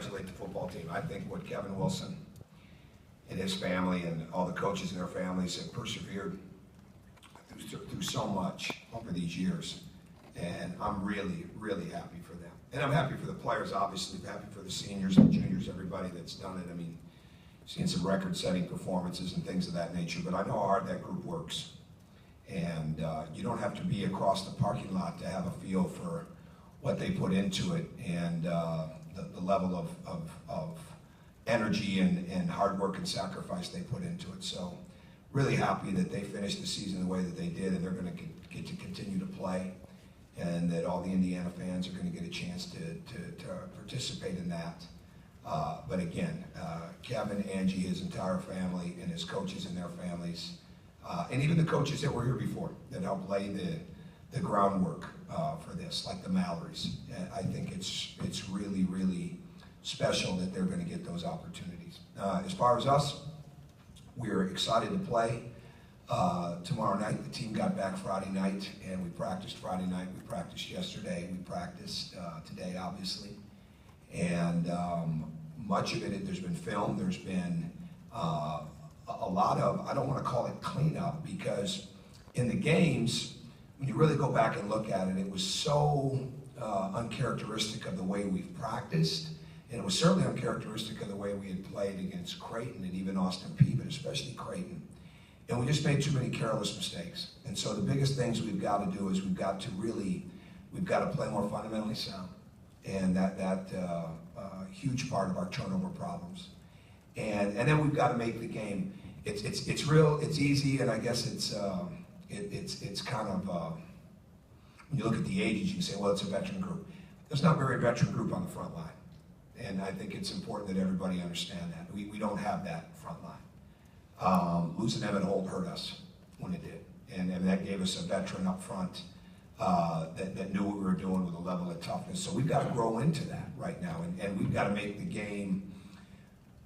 congratulate the football team. I think what Kevin Wilson and his family and all the coaches and their families have persevered through so much over these years. And I'm really, really happy for them. And I'm happy for the players, obviously. I'm happy for the seniors and juniors, everybody that's done it. I mean, seen some record-setting performances and things of that nature, but I know how hard that group works. And you don't have to be across the parking lot to have a feel for what they put into it and the level of energy and hard work and sacrifice they put into it. So really happy that they finished the season the way that they did, and they're going to get to continue to play, and that all the Indiana fans are going to get a chance to participate in that. But again, Kevin, Angie, his entire family, and his coaches and their families, and even the coaches that were here before that helped lay the groundwork for this, like the Mallorys. I think it's really, really special that they're going to get those opportunities. As far as us, we're excited to play tomorrow night. The team got back Friday night, and we practiced Friday night. We practiced yesterday. We practiced today, obviously. And much of it, there's been film. There's been a lot of, I don't want to call it cleanup, because in the games, when you really go back and look at it, it was so uncharacteristic of the way we've practiced. And it was certainly uncharacteristic of the way we had played against Creighton and even Austin Peay, but especially Creighton. And we just made too many careless mistakes. And so the biggest things we've got to do is we've got to play more fundamentally sound. And that huge part of our turnover problems. And then we've got to make the game. It's real. It's easy, and I guess it's kind of when you look at the ages, you can say, well, it's a veteran group. There's not a very veteran group on the front line. And I think it's important that everybody understand that. We don't have that front line. Losing Emmett Holt hurt us when it did. And that gave us a veteran up front that knew what we were doing with a level of toughness. So we've got to grow into that right now. And we've got to make the game,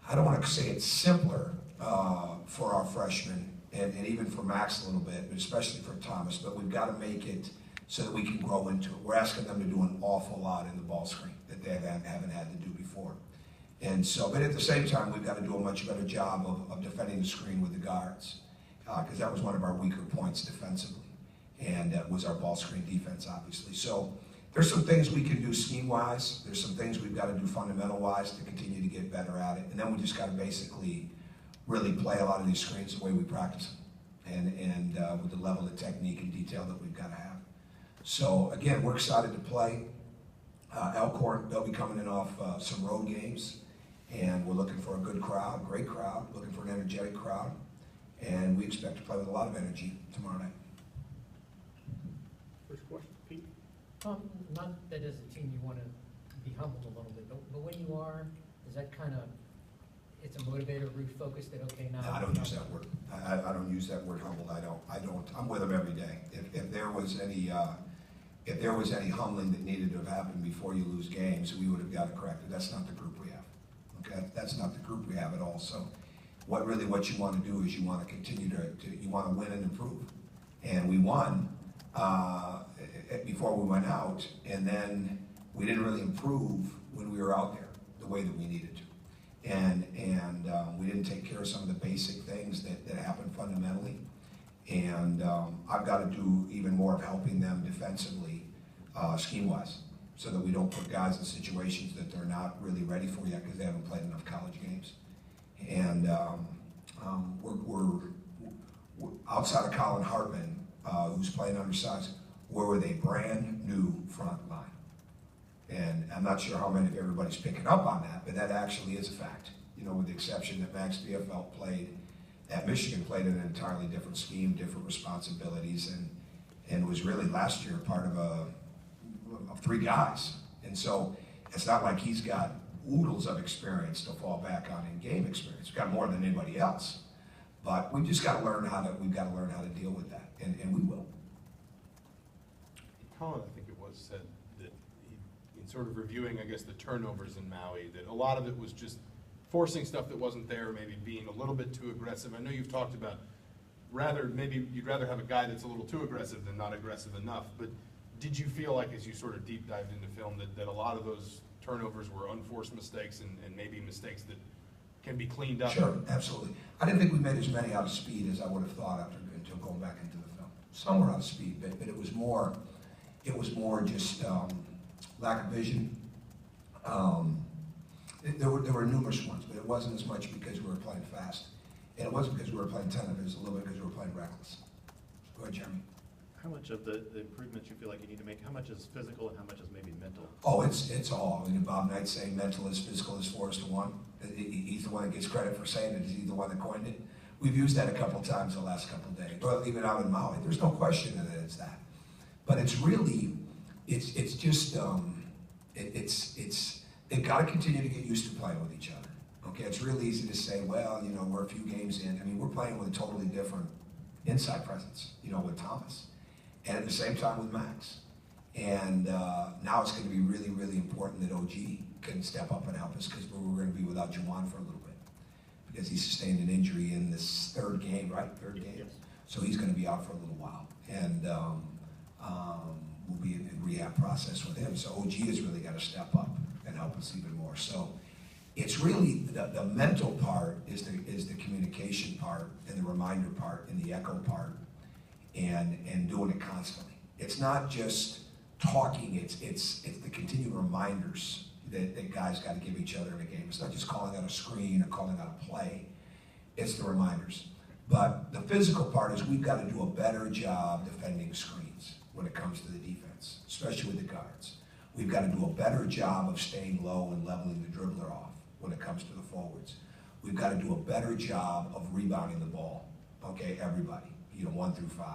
I don't want to say it's simpler for our freshmen and even for Max a little bit, but especially for Thomas, but we've got to make it so that we can grow into it. We're asking them to do an awful lot in the ball screen that they haven't had to do before. And so, but at the same time, we've got to do a much better job of defending the screen with the guards, because that was one of our weaker points defensively, and that was our ball screen defense, obviously. So there's some things we can do scheme-wise. There's some things we've got to do fundamental-wise to continue to get better at it. And then we just got to basically really play a lot of these screens the way we practice them, and with the level of technique and detail that we've got to have. So again, we're excited to play. Elkhorn, they'll be coming in off some road games, and we're looking for a good crowd, great crowd, looking for an energetic crowd, and we expect to play with a lot of energy tomorrow night. First question, Pete. Not that as a team you want to be humbled a little bit, but when you are, is that kind of, it's a motivator, refocus that, okay, now. No, I don't use that word. I don't use that word humbled. I don't. I'm with them every day. If there was any humbling that needed to have happened before you lose games, we would have got it corrected. That's not the group we have. Okay, that's not the group we have at all. So, what you want to do is you want to continue you want to win and improve. And we won before we went out, and then we didn't really improve when we were out there the way that we needed to. And we didn't take care of some of the basic things that happened fundamentally. And I've got to do even more of helping them defensively, scheme-wise, so that we don't put guys in situations that they're not really ready for yet because they haven't played enough college games. And we're outside of Colin Hartman, who's playing undersized, we're with a brand new front line. And I'm not sure how many of everybody's picking up on that, but that actually is a fact. You know, with the exception that Max Bielfeldt played at Michigan, played in an entirely different scheme, different responsibilities, and was really last year part of three guys. And so it's not like he's got oodles of experience to fall back on in game experience. He's got more than anybody else. But we've just got to learn how to deal with that, and we will. Colin, I think it was, said that in sort of reviewing, I guess, the turnovers in Maui, that a lot of it was just forcing stuff that wasn't there, maybe being a little bit too aggressive. I know you've talked about maybe you'd rather have a guy that's a little too aggressive than not aggressive enough, but did you feel like as you sort of deep dived into film that a lot of those turnovers were unforced mistakes and maybe mistakes that can be cleaned up? Sure, absolutely. I didn't think we made as many out of speed as I would have thought until going back into the film. Some were out of speed, but it was more just lack of vision. There were numerous ones, but it wasn't as much because we were playing fast. And it wasn't because we were playing tentative, it was a little bit because we were playing reckless. Go ahead, Jeremy. How much of the improvements you feel like you need to make, how much is physical and how much is maybe mental? Oh, it's all. I mean, Bob Knight's saying mental is physical is 4:1. He's the one that gets credit for saying it. He's the one that coined it. We've used that a couple times the last couple of days. Well, even out in Maui, there's no question that it's that. But it's really, it's just, they've got to continue to get used to playing with each other. Okay, it's real easy to say, well, you know, we're a few games in. I mean, we're playing with a totally different inside presence, you know, with Thomas. And at the same time with Max. And now it's going to be really, really important that OG can step up and help us because we're going to be without Juwan for a little bit. Because he sustained an injury in this third game, right? Third game. Yes. So he's going to be out for a little while. And we'll be in the rehab process with him. So OG has really got to step up and help us even more. So it's really the mental part is the communication part and the reminder part and the echo part. And doing it constantly. It's not just talking, it's the continued reminders that guys got to give each other in a game. It's not just calling out a screen or calling out a play. It's the reminders. But the physical part is we've got to do a better job defending screens when it comes to the defense, especially with the guards. We've got to do a better job of staying low and leveling the dribbler off when it comes to the forwards. We've got to do a better job of rebounding the ball, okay, everybody. 1 through 5.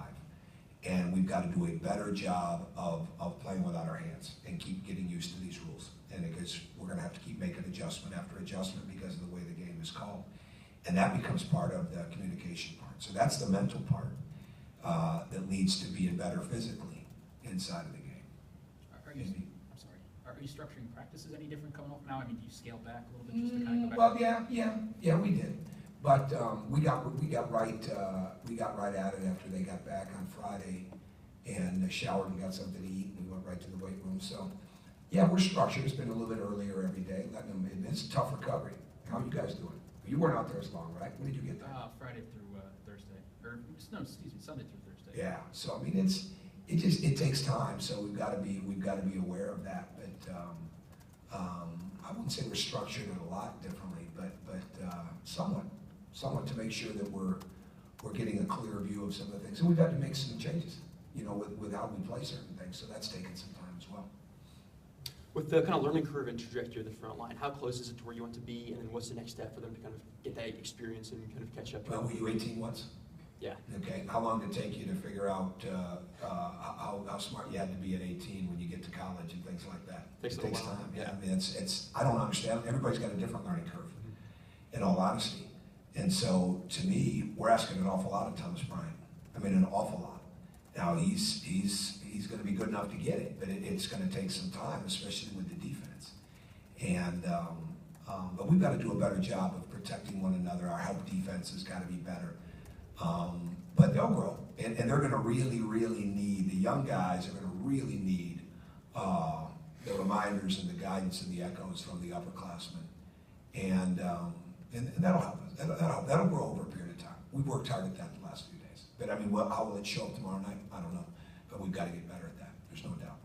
And we've got to do a better job of playing without our hands and keep getting used to these rules. And because we're going to have to keep making adjustment after adjustment because of the way the game is called. And that becomes part of the communication part. So that's the mental part that leads to being better physically inside of the game. Are you structuring practices any different coming off now? I mean, do you scale back a little bit just to kind of go back? Well, yeah, we did. But we got right at it after they got back on Friday, and showered and got something to eat, and we went right to the weight room. So, yeah, we're structured. It's been a little bit earlier every day, letting them in. It's a tough recovery. How are you guys doing? You weren't out there as long, right? When did you get there? Friday through Thursday, or no, excuse me, Sunday through Thursday. Yeah. So I mean, it takes time. So we've got to be aware of that. But I wouldn't say we're structured it a lot differently, but somewhat to make sure that we're getting a clear view of some of the things. And we've had to make some changes, with how we play certain things. So that's taken some time as well. With the kind of learning curve and trajectory of the front line, how close is it to where you want to be, and then what's the next step for them to kind of get that experience and kind of catch up? Well, were you 18 once? Yeah. Okay. How long did it take you to figure out how smart you had to be at 18 when you get to college and things like that? Takes it a takes while. time. Yeah. I mean, it's I don't understand. Everybody's got a different learning curve, in all honesty. And so, to me, we're asking an awful lot of Thomas Bryant. I mean, an awful lot. Now he's going to be good enough to get it, but it's going to take some time, especially with the defense. And but we've got to do a better job of protecting one another. Our help defense has got to be better. But they'll grow, and they're going to really, really need, the young guys are going to really need the reminders and the guidance and the echoes from the upperclassmen. And that'll help us. That'll grow over a period of time. We've worked hard at that the last few days. But I mean, how will it show up tomorrow night? I don't know. But we've got to get better at that. There's no doubt.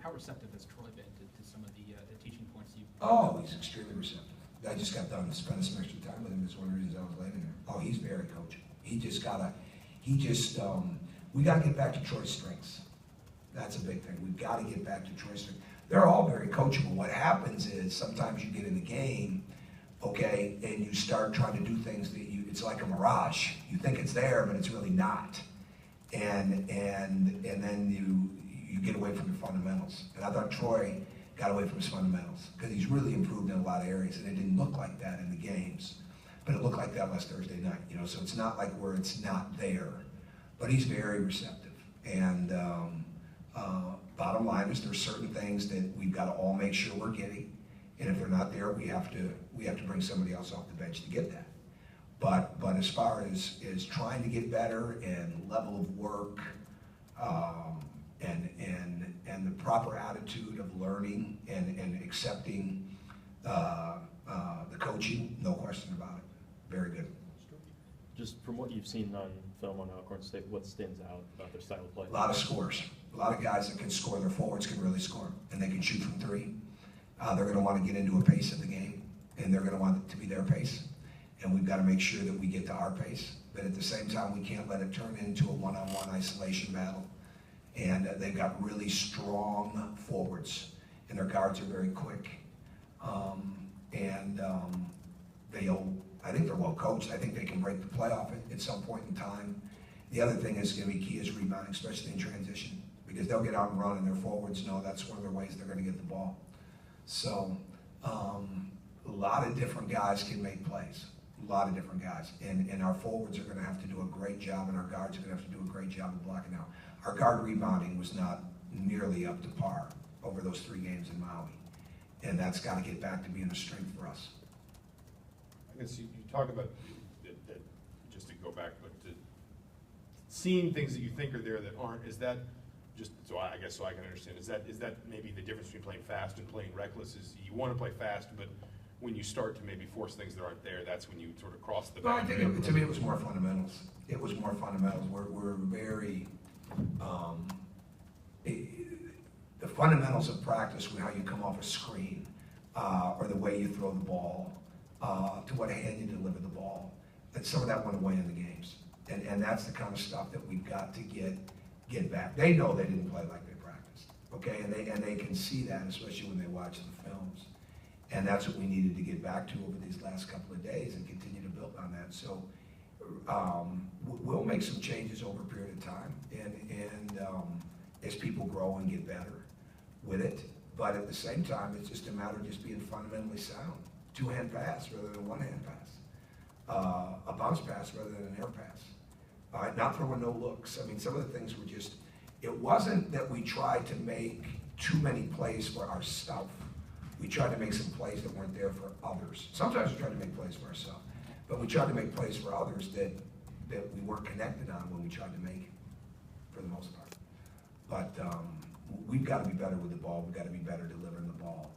How receptive has Troy been to some of the teaching points you've? Oh, he's extremely receptive. I just got done spending some extra time with him. It's one of the reasons I was late in there. Oh, he's very coachable. We got to get back to Troy's strengths. That's a big thing. We've got to get back to Troy's strengths. They're all very coachable. What happens is sometimes you get in the game, okay, and you start trying to do things that it's like a mirage. You think it's there, but it's really not. And then you get away from your fundamentals. And I thought Troy got away from his fundamentals because he's really improved in a lot of areas, and it didn't look like that in the games. But it looked like that last Thursday night, so it's not like where it's not there. But he's very receptive. And bottom line is there's certain things that we've got to all make sure we're getting. And if they're not there, we have to bring somebody else off the bench to get that. But as far as trying to get better and level of work, and the proper attitude of learning and accepting the coaching, no question about it. Very good. Just from what you've seen on film on Alcorn State, what stands out about their style of play? A lot of scores. A lot of guys that can score. Their forwards can really score, and they can shoot from three. They're going to want to get into a pace of the game, and they're going to want it to be their pace. And we've got to make sure that we get to our pace. But at the same time, we can't let it turn into a one-on-one isolation battle. And they've got really strong forwards, and their guards are very quick. I think they're well coached. I think they can break the playoff at some point in time. The other thing is going to be key is rebounding, especially in transition, because they'll get out and run, and their forwards know that's one of their ways they're going to get the ball. So a lot of different guys can make plays, a lot of different guys. And our forwards are going to have to do a great job, and our guards are going to have to do a great job of blocking out. Our guard rebounding was not nearly up to par over those 3 games in Maui. And that's got to get back to being a strength for us. I guess you talk about, that, just to go back, but seeing things that you think are there that aren't, is that just, so I guess so I can understand, is that maybe the difference between playing fast and playing reckless? Is you want to play fast, but when you start to maybe force things that aren't there, that's when you sort of cross the Well, I boundary? think to me it was more fundamentals. It was more fundamentals. We're very, the fundamentals of practice, how you come off a screen, or the way you throw the ball, to what hand you deliver the ball, that some of that went away in the games. And that's the kind of stuff that we've got to get back. They know they didn't play like they practiced, okay? And they can see that, especially when they watch the films. And that's what we needed to get back to over these last couple of days and continue to build on that. So we'll make some changes over a period of time, and as people grow and get better with it. But at the same time, it's just a matter of just being fundamentally sound. 2-hand pass rather than 1-hand pass. A bounce pass rather than an air pass. Not throwing no looks. I mean, some of the things were just, it wasn't that we tried to make too many plays for our stuff. We tried to make some plays that weren't there for others. Sometimes we tried to make plays for ourselves, but we tried to make plays for others that we weren't connected on when we tried to make it, for the most part. But we've got to be better with the ball. We've got to be better delivering the ball,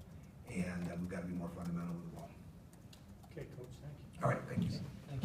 and we've got to be more fundamental with the ball. Okay, Coach, thank you. All right, thank you.